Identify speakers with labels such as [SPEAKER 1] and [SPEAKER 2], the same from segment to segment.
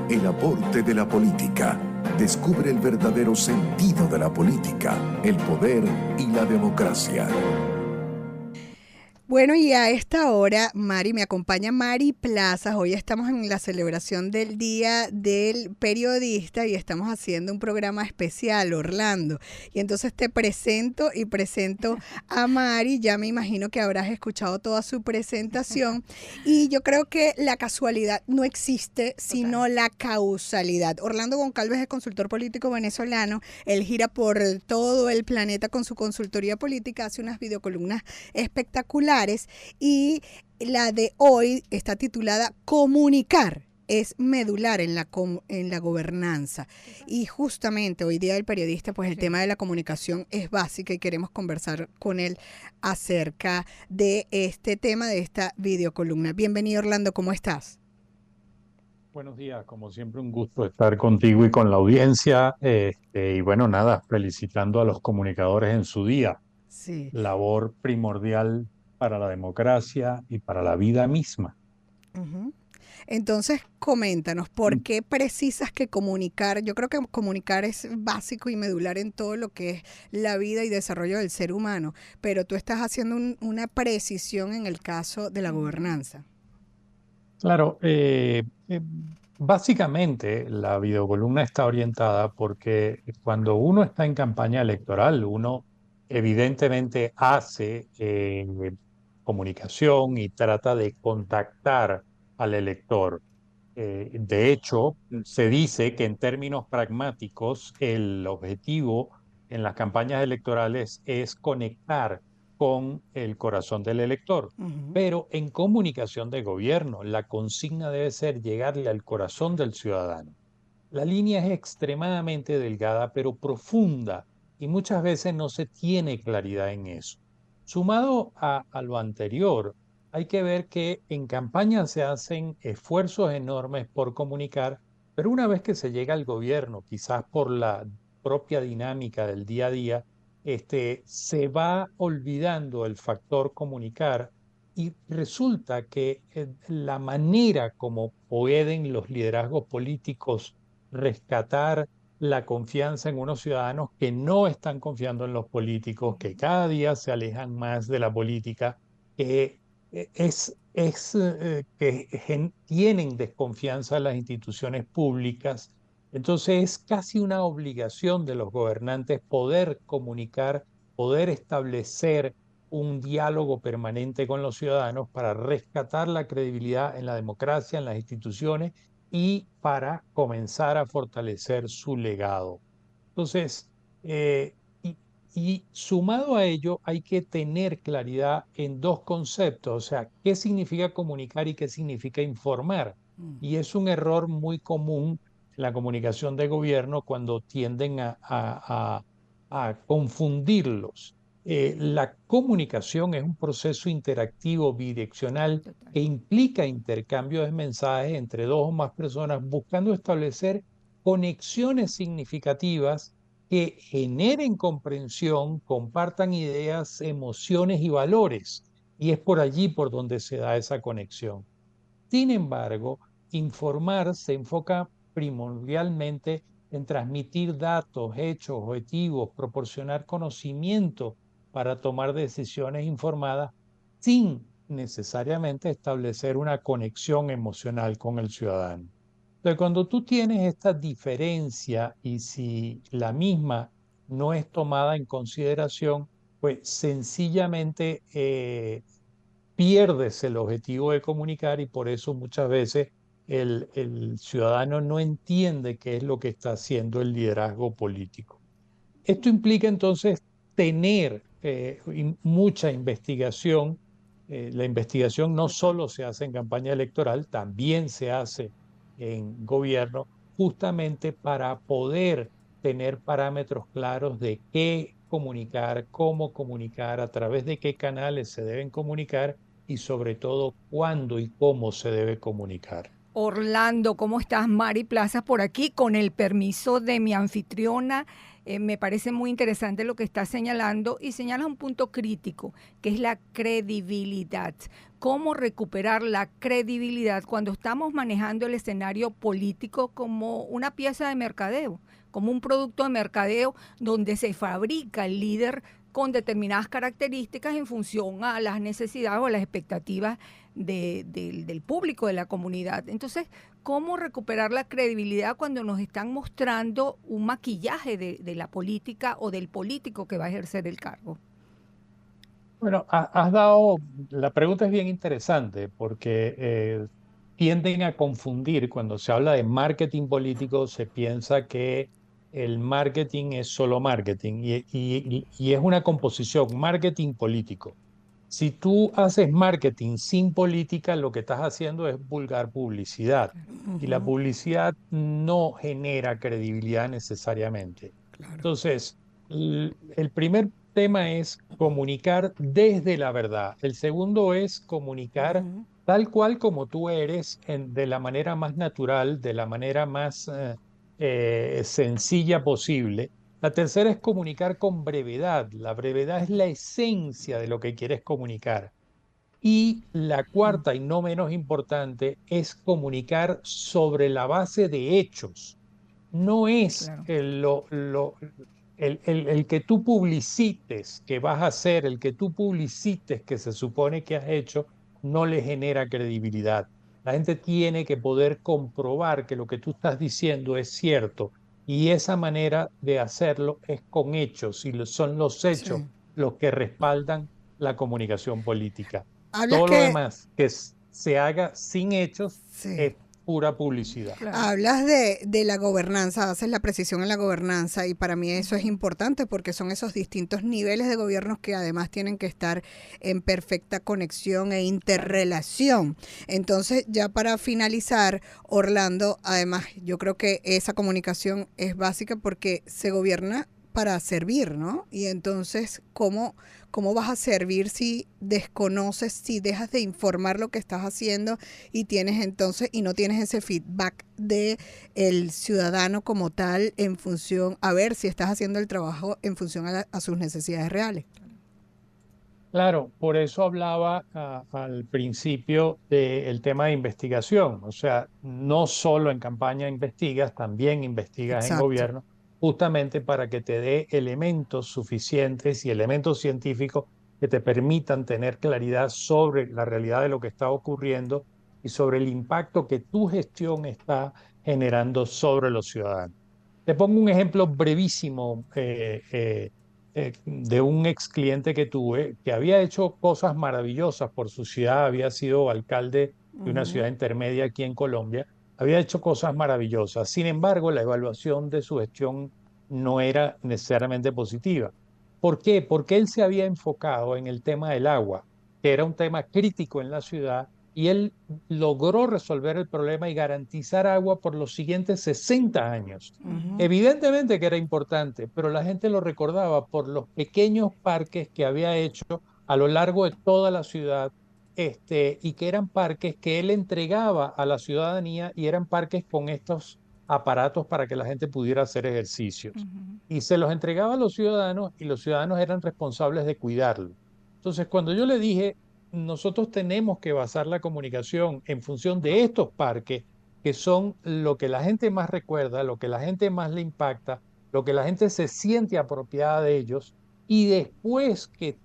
[SPEAKER 1] El aporte de la política. Descubre el verdadero sentido de la política, el poder y la democracia.
[SPEAKER 2] Bueno, y a esta hora, Mari, me acompaña Mari Plazas. Hoy estamos en la celebración del Día del Periodista y estamos haciendo un programa especial, Orlando. Y entonces te presento a Mari. Ya me imagino que habrás escuchado toda su presentación. Y yo creo que la casualidad no existe, sino la causalidad. Orlando Goncalves es consultor político venezolano. Él gira por todo el planeta con su consultoría política, hace unas videocolumnas espectaculares. Y la de hoy está titulada Comunicar es medular en la gobernanza. Y justamente hoy día del periodista, pues el tema de la comunicación es básica y queremos conversar con él acerca de este tema, de esta videocolumna. Bienvenido, Orlando, ¿cómo estás?
[SPEAKER 3] Buenos días, como siempre un gusto estar contigo y con la audiencia. Y bueno, nada, felicitando a los comunicadores en su día.
[SPEAKER 2] Sí.
[SPEAKER 3] Labor primordial para la democracia y para la vida misma.
[SPEAKER 2] Uh-huh. Entonces, coméntanos, ¿por qué precisas que comunicar? Yo creo que comunicar es básico y medular en todo lo que es la vida y desarrollo del ser humano, pero tú estás haciendo una precisión en el caso de la gobernanza.
[SPEAKER 3] Claro, básicamente la videocolumna está orientada porque cuando uno está en campaña electoral, uno evidentemente hace comunicación y trata de contactar al elector. De hecho, se dice que en términos pragmáticos, el objetivo en las campañas electorales es conectar con el corazón del elector.
[SPEAKER 2] Uh-huh.
[SPEAKER 3] Pero en comunicación de gobierno, la consigna debe ser llegarle al corazón del ciudadano. La línea es extremadamente delgada, pero profunda, y muchas veces no se tiene claridad en eso. Sumado a lo anterior, hay que ver que en campaña se hacen esfuerzos enormes por comunicar, pero una vez que se llega al gobierno, quizás por la propia dinámica del día a día, se va olvidando el factor comunicar y resulta que la manera como pueden los liderazgos políticos rescatar la confianza en unos ciudadanos que no están confiando en los políticos, que cada día se alejan más de la política, que tienen desconfianza en las instituciones públicas. Entonces es casi una obligación de los gobernantes poder comunicar, poder establecer un diálogo permanente con los ciudadanos para rescatar la credibilidad en la democracia, en las instituciones y para comenzar a fortalecer su legado. Entonces, y sumado a ello, hay que tener claridad en dos conceptos, o sea, qué significa comunicar y qué significa informar. Y es un error muy común en la comunicación de gobierno cuando tienden a confundirlos. La comunicación es un proceso interactivo bidireccional que implica intercambio de mensajes entre dos o más personas buscando establecer conexiones significativas que generen comprensión, compartan ideas, emociones y valores. Y es por allí por donde se da esa conexión. Sin embargo, informar se enfoca primordialmente en transmitir datos, hechos, objetivos, proporcionar conocimiento para tomar decisiones informadas sin necesariamente establecer una conexión emocional con el ciudadano. Entonces, cuando tú tienes esta diferencia y si la misma no es tomada en consideración, pues sencillamente pierdes el objetivo de comunicar y por eso muchas veces el ciudadano no entiende qué es lo que está haciendo el liderazgo político. Esto implica entonces tener mucha investigación. La investigación no solo se hace en campaña electoral, también se hace en gobierno, justamente para poder tener parámetros claros de qué comunicar, cómo comunicar, a través de qué canales se deben comunicar y sobre todo cuándo y cómo se debe comunicar.
[SPEAKER 4] Orlando, ¿cómo estás? Mari Plazas por aquí, con el permiso de mi anfitriona Me parece muy interesante lo que estás señalando y señalas un punto crítico, que es la credibilidad. ¿Cómo recuperar la credibilidad cuando estamos manejando el escenario político como una pieza de mercadeo, como un producto de mercadeo donde se fabrica el líder con determinadas características en función a las necesidades o las expectativas del público, de la comunidad? Entonces, ¿cómo recuperar la credibilidad cuando nos están mostrando un maquillaje de la política o del político que va a ejercer el cargo?
[SPEAKER 3] Bueno, la pregunta es bien interesante porque tienden a confundir cuando se habla de marketing político, se piensa que el marketing es solo marketing y es una composición, marketing político. Si tú haces marketing sin política, lo que estás haciendo es vulgar publicidad y la
[SPEAKER 2] Ujú,
[SPEAKER 3] publicidad no genera credibilidad necesariamente.
[SPEAKER 2] claro.
[SPEAKER 3] Entonces, el primer tema es comunicar desde la verdad. El segundo es comunicar
[SPEAKER 2] Ujú,
[SPEAKER 3] tal cual como tú eres, de la manera más natural, de la manera más sencilla posible. La tercera es comunicar con brevedad. La brevedad es la esencia de lo que quieres comunicar. Y la
[SPEAKER 2] ujú,
[SPEAKER 3] cuarta y no menos importante es comunicar sobre la base de hechos. No es
[SPEAKER 4] Claro.
[SPEAKER 3] el que tú publicites que vas a hacer, el que tú publicites que se supone que has hecho, no le genera credibilidad. La gente tiene que poder comprobar que lo que tú estás diciendo es cierto y esa manera de hacerlo es con hechos y son los hechos
[SPEAKER 2] sí.
[SPEAKER 3] los que respaldan la comunicación política.
[SPEAKER 2] Hablas
[SPEAKER 3] Todo lo
[SPEAKER 2] que,
[SPEAKER 3] demás que se haga sin hechos
[SPEAKER 2] sí.
[SPEAKER 3] es pura publicidad.
[SPEAKER 4] Claro.
[SPEAKER 2] Hablas de la gobernanza, haces la precisión en la gobernanza y para mí eso es
[SPEAKER 4] Ujú.
[SPEAKER 2] importante porque son esos distintos niveles de gobiernos que además tienen que estar en perfecta conexión e
[SPEAKER 4] Claro.
[SPEAKER 2] interrelación. Entonces, ya para finalizar, Orlando, además yo creo que esa comunicación es básica porque se gobierna para servir, ¿no? Y entonces, ¿cómo vas a servir si desconoces, si dejas de informar lo que estás haciendo y tienes entonces y no tienes ese feedback de el ciudadano como tal en función a ver si estás haciendo el trabajo en función a sus necesidades reales?
[SPEAKER 3] Claro, por eso hablaba al principio del tema de investigación. O sea, no solo en campaña investigas, también investigas en
[SPEAKER 2] Exacto.
[SPEAKER 3] gobierno, justamente para que te dé elementos suficientes y elementos científicos que te permitan tener claridad sobre la realidad de lo que está ocurriendo y sobre el impacto que tu gestión está generando sobre los ciudadanos. Te pongo un ejemplo brevísimo. De un ex cliente que tuve que había hecho cosas maravillosas por su ciudad, había sido alcalde de una ciudad
[SPEAKER 2] Ujú,
[SPEAKER 3] intermedia aquí en Colombia, había hecho cosas maravillosas. Sin embargo, la evaluación de su gestión no era necesariamente positiva. ¿Por qué? Porque él se había enfocado en el tema del agua, que era un tema crítico en la ciudad, y él logró resolver el problema y garantizar agua por los siguientes 60 años.
[SPEAKER 2] ujú,
[SPEAKER 3] Evidentemente que era importante, pero la gente lo recordaba por los pequeños parques que había hecho a lo largo de toda la ciudad, y que eran parques que él entregaba a la ciudadanía y eran parques con estos aparatos para que la gente pudiera hacer ejercicios.
[SPEAKER 4] Ujú.
[SPEAKER 3] Y se los entregaba a los ciudadanos y los ciudadanos eran responsables de cuidarlo. Entonces, cuando yo le dije, nosotros tenemos que basar la comunicación en función de estos parques, que son lo que la gente más recuerda, lo que la gente más le impacta, lo que la gente se siente apropiada de ellos, y después que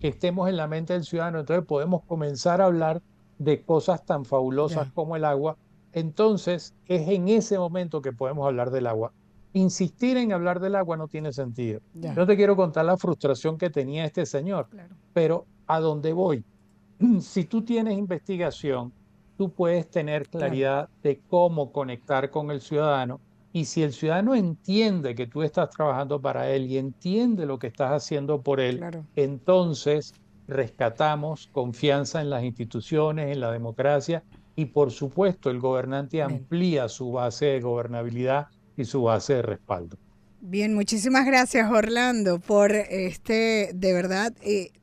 [SPEAKER 3] estemos en la mente del ciudadano, entonces podemos comenzar a hablar de cosas tan fabulosas
[SPEAKER 2] ya,
[SPEAKER 3] como el agua. Entonces es en ese momento que podemos hablar del agua. Insistir en hablar del agua no tiene sentido.
[SPEAKER 2] ya,
[SPEAKER 3] Yo no te quiero contar la frustración que tenía este señor,
[SPEAKER 4] Claro.
[SPEAKER 3] pero a dónde voy. Si tú tienes investigación, tú puedes tener
[SPEAKER 2] claro,
[SPEAKER 3] claridad de cómo conectar con el ciudadano. Y si el ciudadano entiende que tú estás trabajando para él y entiende lo que estás haciendo por él,
[SPEAKER 2] claro.
[SPEAKER 3] entonces rescatamos confianza en las instituciones, en la democracia y por supuesto el gobernante
[SPEAKER 2] Bien.
[SPEAKER 3] amplía su base de gobernabilidad y su base de respaldo.
[SPEAKER 2] Bien, muchísimas gracias Orlando por este de verdad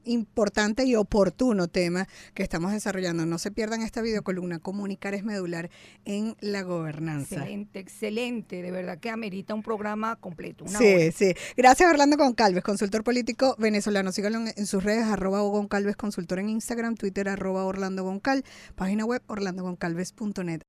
[SPEAKER 2] importante y oportuno tema que estamos desarrollando. No se pierdan esta videocolumna, Comunicar es medular en la gobernanza.
[SPEAKER 4] Excelente, excelente, de verdad que amerita un programa completo. Una
[SPEAKER 2] Sí,
[SPEAKER 4] hora.
[SPEAKER 2] sí. Gracias Orlando Goncalves, consultor político venezolano. Síganlo en sus redes, @Goncalves Consultor en Instagram, Twitter @Orlando Goncal, página web orlandogoncalves.net.